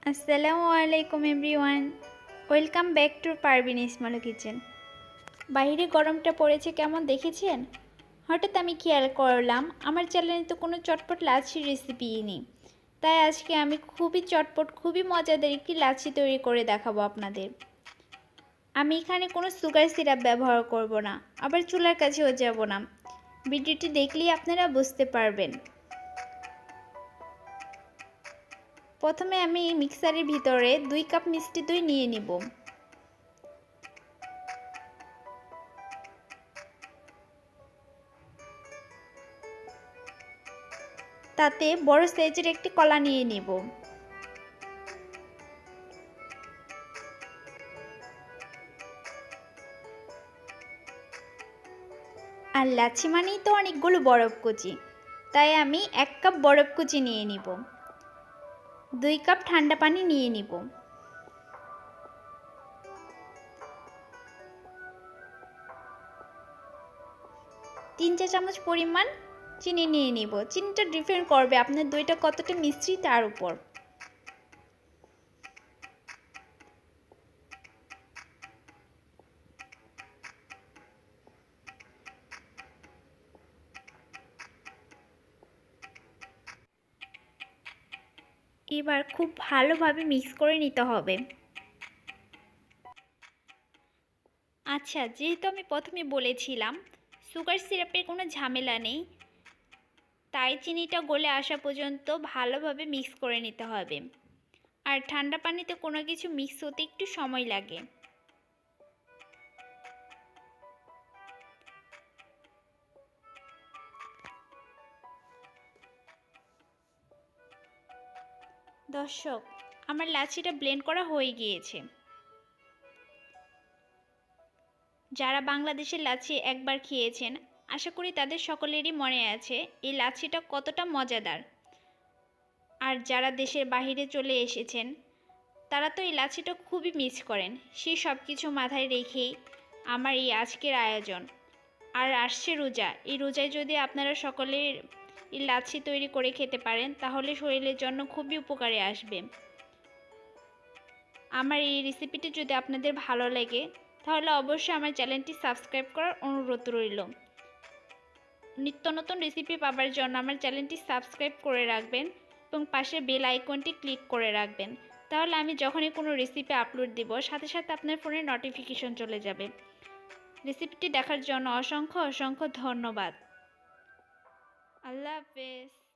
আসসালামু আলাইকুম everyone, welcome back to Parveen Ismail kitchen. বাইরে গরমটা পড়েছে কেমন দেখেছেন? হঠাৎ আমি খেয়াল করলাম আমার চ্যানেলে তো কোনো চটপট লাচ্ছির রেসিপিই নেই। তাই আজকে আমি খুবই চটপট খুবই মজাদার একটি লাচ্ছি তৈরি করে দেখাবো আপনাদের। আমি এখানে কোনো সুগার সিরাপ ব্যবহার করব না, আবার চুলার কাছেও যাব না। ভিডিওটি দেখলেই আপনারা বুঝতে পারবেন। প্রথমে আমি মিক্সারের ভিতরে 2 কাপ মিষ্টি দই নিয়ে নিব। তাতে বড় সাইজের একটি কলা নিয়ে নিব। আর লাচ্ছি মানেই তো অনেকগুলো বরফ কুচি, তাই আমি 1 কাপ বরফ কুচি নিয়ে নিব। 2 কাপ ঠান্ডা পানি নিয়ে নিব। 3 চা চামচ পরিমাণ চিনি নিয়ে নিব। চিনিটা ডিপেন্ড করবে আপনার দইটা কতটা মিষ্টি তার উপর। এবার খুব ভালোভাবে মিক্স করে নিতে হবে। আচ্ছা, যেহেতু আমি প্রথমে বলেছিলাম সুগার সিরাপের কোনো ঝামেলা নেই, তাই চিনিটা গলে আসা পর্যন্ত ভালোভাবে মিক্স করে নিতে হবে। আর ঠান্ডা পানিতে কোনো কিছু মিক্স হতে একটু সময় লাগে। দর্শক, আমার লাচ্ছিটা ব্লেন্ড করা হয়ে গিয়েছে। যারা বাংলাদেশের লাচ্ছি একবার খেয়েছেন, আশা করি তাদের সকলেরই মনে আছে এই লাচ্ছিটা কতটা মজাদার। আর যারা দেশের বাইরে চলে এসেছেন তারা তো এই লাচ্ছিটা খুবই মিস করেন। সেই সব কিছু মাথায় রেখেই আমার এই আজকের আয়োজন। আর আসছে রোজা, এই রোজায় যদি আপনারা সকলে এই লাচ্ছি তৈরি করে খেতে পারেন তাহলে শরীরের জন্য খুবই উপকারে আসবে। আমার এই রেসিপিটি যদি আপনাদের ভালো লাগে তাহলে অবশ্যই আমার চ্যানেলটি সাবস্ক্রাইব করার অনুরোধ রইল। নিত্য নতুন রেসিপি পাবার জন্য আমার চ্যানেলটি সাবস্ক্রাইব করে রাখবেন এবং পাশে বেল আইকনটি ক্লিক করে রাখবেন। তাহলে আমি যখনই কোনো রেসিপি আপলোড দিব সাথে সাথে আপনার ফোনে নোটিফিকেশন চলে যাবে। রেসিপিটি দেখার জন্য অসংখ্য অসংখ্য ধন্যবাদ। আল্লাহ হাফেজ।